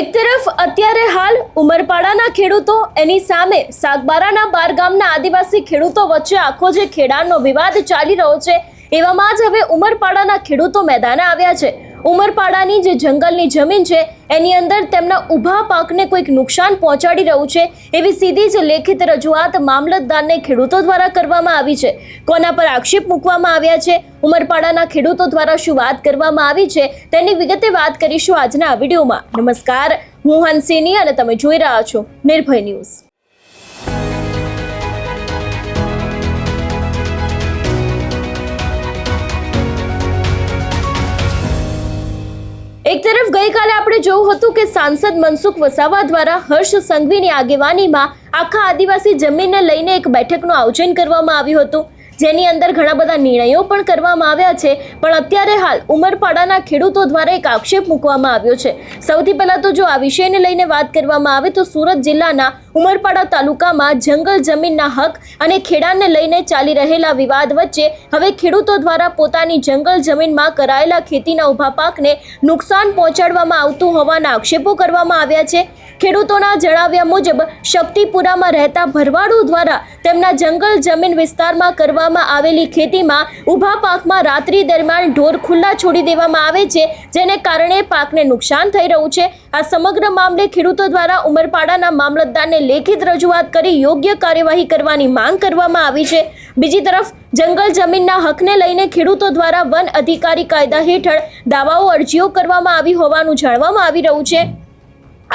એક તરફ અત્યારે હાલ ઉમરપાડાના ખેડૂતો એની સામે સાગબારાના બારગામના આદિવાસી ખેડૂતો વચ્ચે આખો જે ખેડાનો વિવાદ ચાલી રહ્યો છે, એવામાં જ હવે ઉમરપાડાના ખેડૂતો મેદાને આવ્યા છે। ઉમરપાડાની જે જંગલની જમીન છે એની અંદર તેમના ઊભા પાકને કોઈક નુકસાન પહોંચાડી રહ્યું છે એવી સીધી જ લેખિત રજૂઆત મામલતદારને ખેડૂતો દ્વારા કરવામાં આવી છે। કોના પર આક્ષેપ મૂકવામાં આવ્યા છે, ઉમરપાડાના ખેડૂતો દ્વારા શું વાત કરવામાં આવી છે તેની વિગતે વાત કરીશું આજના આ વિડીયોમાં। નમસ્કાર, હું હંસિની અને તમે જોઈ રહ્યા છો નિર્ભય ન્યૂઝ। એક તરફ ગઈકાલે આપણે જોયું હતું કે સાંસદ મનસુખ વસાવા દ્વારા હર્ષ સંઘવીની આગેવાનીમાં આખા આદિવાસી જમીનને લઈને એક બેઠકનું આયોજન કરવામાં આવ્યું હતું, જેની અંદર ઘણા બધા નિર્ણયો પણ કરવામાં આવ્યા છે। પણ અત્યારે હાલ ઉમરપાડાના ખેડૂતો દ્વારા એક આક્ષેપ મૂકવામાં આવ્યો છે। સૌથી પહેલા તો જો આ વિષયને લઈને વાત કરવામાં આવે તો સુરત જિલ્લાના ઉમરપાડા તાલુકામાં જંગલ જમીનના હક અને ખેડાને લઈને ચાલી રહેલા વિવાદ વચ્ચે હવે ખેડૂતો દ્વારા પોતાની જંગલ જમીનમાં કરાયેલા ખેતીના ઊભા પાકને નુકસાન પહોંચાડવામાં આવતું હોવાના આક્ષેપો કરવામાં આવ્યા છે। ખેડૂતોના જણાવ્યા મુજબ શક્તિપુરામાં રહેતા ભરવાડો દ્વારા તેમના જંગલ જમીન વિસ્તારમાં કરવામાં આવેલી ખેતીમાં ઊભા પાકમાં રાત્રિ દરમિયાન ઢોર ખુલ્લા છોડી દેવામાં આવે છે, જેને કારણે પાકને નુકસાન થઈ રહ્યું છે। આ સમગ્ર મામલે ખેડૂતો દ્વારા ઉમરપાડાના મામલતદારને લેખિત રજૂઆત કરી યોગ્ય કાર્યવાહી કરવાની માંગ કરવામાં આવી છે। બીજી તરફ જંગલ જમીનના હકને લઈને ખેડૂતો દ્વારા વન અધિકારી કાયદા હેઠળ દાવાઓ અરજીઓ કરવામાં આવી હોવાનું જાણવામાં આવી રહ્યું છે।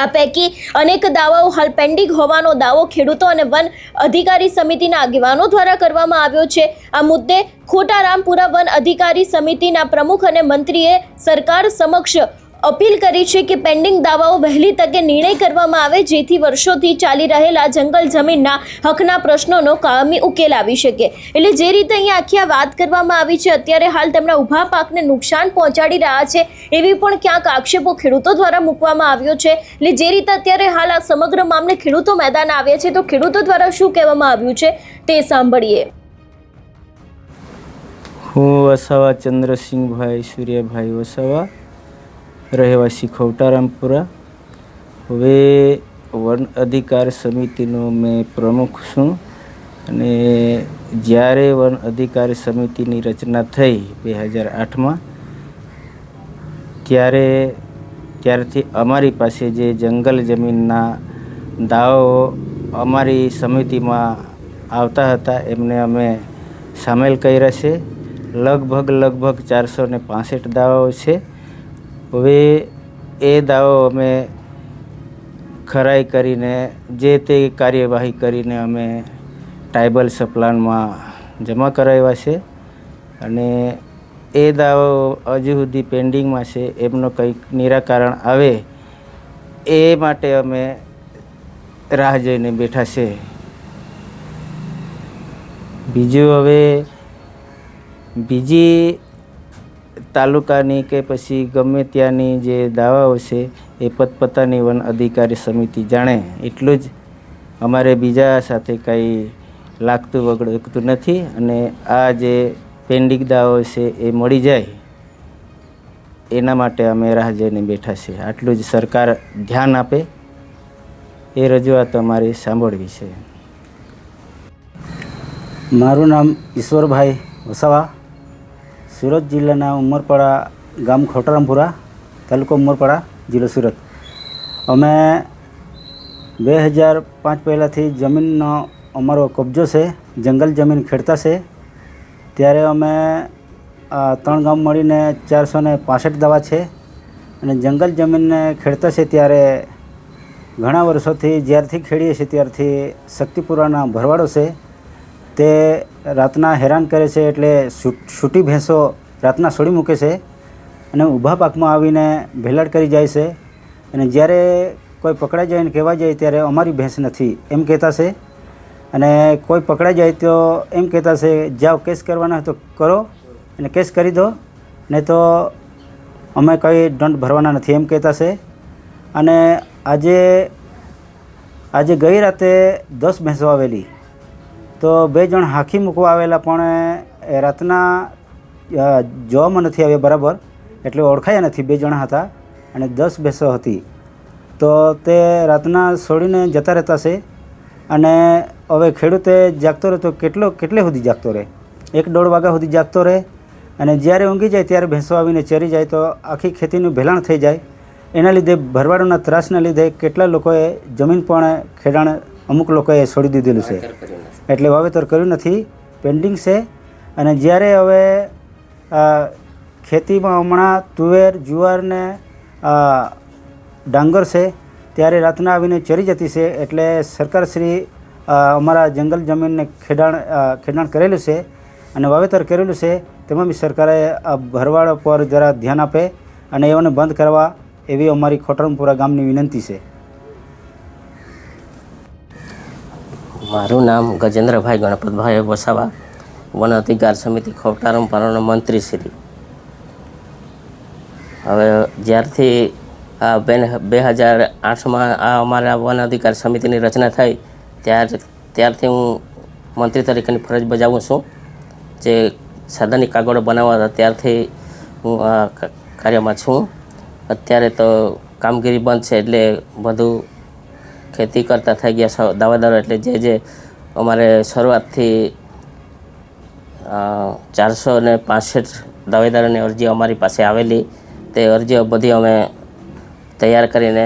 આ પૈકી અનેક દાવાઓ હાલ પેન્ડિંગ હોવાનો દાવો ખેડૂતો અને વન અધિકારી સમિતિના આગેવાનો દ્વારા કરવામાં આવ્યો છે। આ મુદ્દે ખોટારામપુરા વન અધિકારી સમિતિના પ્રમુખ અને મંત્રીએ સરકાર સમક્ષ અપીલ કરી છે કે પેન્ડિંગ દાવાઓ વહેલી તકે નિર્ણય કરવામાં આવે, જેથી વર્ષોથી ચાલી રહેલા જંગલ જમીનના હકના પ્રશ્નોનો કાયમી ઉકેલ આવી શકે। એટલે જે રીતે અહીંયા આખી આ વાત કરવામાં આવી છે, અત્યારે હાલ તેમના ઊભા પાકને નુકસાન પહોંચાડી રહ્યા છે એવી પણ ક્યાંક આક્ષેપો ખેડૂતો દ્વારા મૂકવામાં આવ્યો છે। એટલે જે રીતે અત્યારે હાલ આ સમગ્ર મામલે ખેડૂતો મેદાન આવ્યા છે, તો ખેડૂતો દ્વારા શું કહેવામાં આવ્યું છે તે સાંભળીએ। હું વસાવા ચંદ્રસિંહભાઈ સૂર્યભાઈ વસાવા, રહેવાસી ખોટારામપુરા। હવે વન અધિકાર સમિતિનો મેં પ્રમુખ છું અને જ્યારે વન અધિકાર સમિતિની રચના થઈ 2008માં ત્યારથી અમારી પાસે જે જંગલ જમીનના દાવાઓ અમારી સમિતિમાં આવતા હતા એમને અમે સામેલ કર્યા છે। લગભગ 465 દાવાઓ છે। હવે એ દાવો અમે ખરાઈ કરીને જે તે કાર્યવાહી કરીને અમે ટ્રાઇબલ સપ્લાનમાં જમા કરાવ્યા છે અને એ દાવો હજુ સુધી પેન્ડિંગમાં છે। એમનો કંઈક નિરાકરણ આવે એ માટે અમે રાહ જોઈને બેઠા છે। બીજું હવે બીજી તાલુકાની કે પછી ગમે ત્યાંની જે દાવાઓ છે એ પોતપોતાની વન અધિકારી સમિતિ જાણે, એટલું જ અમારે બીજા સાથે કંઈ લાગતું વળગતું નથી અને આ જે પેન્ડિંગ દાવાઓ છે એ મળી જાય એના માટે અમે રાહ જોઈને બેઠા છે। આટલું જ સરકાર ધ્યાન આપે એ રજૂઆત અમારી સાંભળવી છે। મારું નામ ઈશ્વરભાઈ વસાવા, સુરત જિલ્લાના ઉમરપાડા ગામ ખોટારામપુરા, તાલુકો ઉમરપાડા, જિલ્લો સુરત। અમે 2005 પહેલાંથી જમીનનો અમારો કબજો છે, જંગલ જમીન ખેડતા છે। ત્યારે અમે 3 ગામ મળીને 465 દાવા છે અને જંગલ જમીનને ખેડતા છે ત્યારે ઘણા વર્ષોથી જ્યારથી ખેડીએ છીએ ત્યારથી શક્તિપુરાના ભરવાડો છે તે રાતના હેરાન કરે છે। એટલે છૂટી ભેંસો રાતના છોડી મૂકે છે અને ઊભા પાકમાં આવીને ભેલાડ કરી જાય છે અને જ્યારે કોઈ પકડાઈ જાય ને કહેવા જાય ત્યારે અમારી ભેંસ નથી એમ કહેતા છે અને કોઈ પકડાઈ જાય તો એમ કહેતા છે જાઓ કેસ કરવાના તો કરો અને કેસ કરી દો, નહીં તો અમે કંઈ દંડ ભરવાના નથી એમ કહેતા છે। અને આજે ગઈ રાતે 10 ભેંસો આવેલી તો 2 જણ હાંકી મૂકવા આવેલા પણ રાતના જોવામાં નથી આવ્યા બરાબર, એટલે ઓળખાયા નથી। 2 જણા હતા અને 10 ભેંસો હતી તો તે રાતના છોડીને જતા રહેતા છે. અને હવે ખેડૂતે જાગતો રહે તો કેટલે સુધી જાગતો રહે? 1-1.5 વાગ્યા સુધી જાગતો રહે અને જ્યારે ઊંઘી જાય ત્યારે ભેંસો આવીને ચરી જાય તો આખી ખેતીનું ભેલાણ થઈ જાય. એના લીધે ભરવાડોના ત્રાસના લીધે કેટલા લોકોએ જમીન પણ ખેડાણ અમુક લોકોએ છોડી દીધેલું છે, એટલે વાવેતર કર્યું નથી, પેન્ડિંગ છે. અને જ્યારે હવે ખેતીમાં હમણાં તુવેર, જુવાર ને ડાંગર છે ત્યારે રાતના આવીને ચરી જતી છે. એટલે સરકારશ્રી અમારા જંગલ જમીનને ખેડાણ કરેલું છે અને વાવેતર કરેલું છે. તેમાં બી સરકારે આ ભરવાડ પર જરા ધ્યાન આપે અને એઓને બંધ કરવા એવી અમારી ખોટરમપુરા ગામની વિનંતી છે. મારું નામ ગજેન્દ્રભાઈ ગણપતભાઈ વસાવા, વન અધિકાર સમિતિ ખોટારમપુરાનો મંત્રી શ્રી. હવે જ્યારથી આ 2008માં આ અમારા વન અધિકાર સમિતિની રચના થઈ ત્યારથી હું મંત્રી તરીકેની ફરજ બજાવું છું. જે સાધનિક કાગળો બનાવવા હતા ત્યારથી હું આ કાર્યમાં છું. અત્યારે તો કામગીરી બંધ છે એટલે બધું ખેતી કરતા થઈ ગયા દાવાદારો. એટલે જે અમારે શરૂઆતથી 465 દાવેદારોની અરજી અમારી પાસે આવેલી, તે અરજીઓ બધી અમે તૈયાર કરીને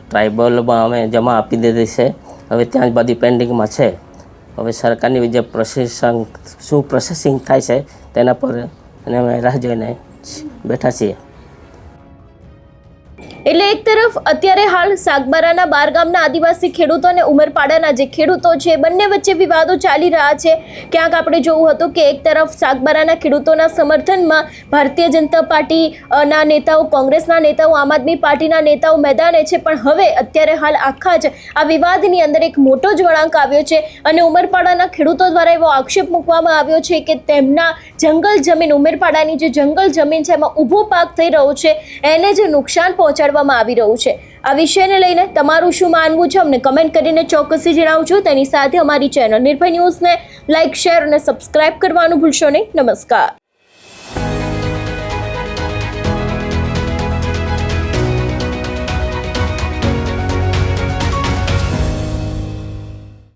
ટ્રાઇબલમાં અમે જમા આપી દીધી છે. હવે ત્યાં જ બધી પેન્ડિંગમાં છે. હવે સરકારની જે પ્રોસેસિંગ થાય છે તેના પર અને અમે રાહ જોઈને બેઠા છીએ. એટલે એક તરફ અત્યારે હાલ સાગબારાના 12 ગામના આદિવાસી ખેડૂતો અને ઉમરપાડાના જે ખેડૂતો છે બંને વચ્ચે વિવાદો ચાલી રહ્યા છે. ક્યાંક આપણે જોવું હતું કે એક તરફ સાગબારાના ખેડૂતોના સમર્થનમાં ભારતીય જનતા પાર્ટીના નેતાઓ, કોંગ્રેસના નેતાઓ, આમ આદમી પાર્ટીના નેતાઓ મેદાને છે, પણ હવે અત્યારે હાલ આખા જ આ વિવાદની અંદર એક મોટો જ વળાંક આવ્યો છે અને ઉમરપાડાના ખેડૂતો દ્વારા એવો આક્ષેપ મૂકવામાં આવ્યો છે કે તેમના જંગલ જમીન, ઉમરપાડાની જે જંગલ જમીન છે એમાં ઊભો પાક થઈ રહ્યો છે, એને જે નુકસાન પહોંચાડવામાં આવી રહ્યું છે. આ વિષયને લઈને તમારું શું માનવું છે અમને કમેન્ટ કરીને ચોક્કસથી જણાવજો. તેની સાથે અમારી ચેનલ નિર્ભય ન્યૂઝને લાઇક, શેર અને સબસ્ક્રાઇબ કરવાનું ભૂલશો નહીં. નમસ્કાર.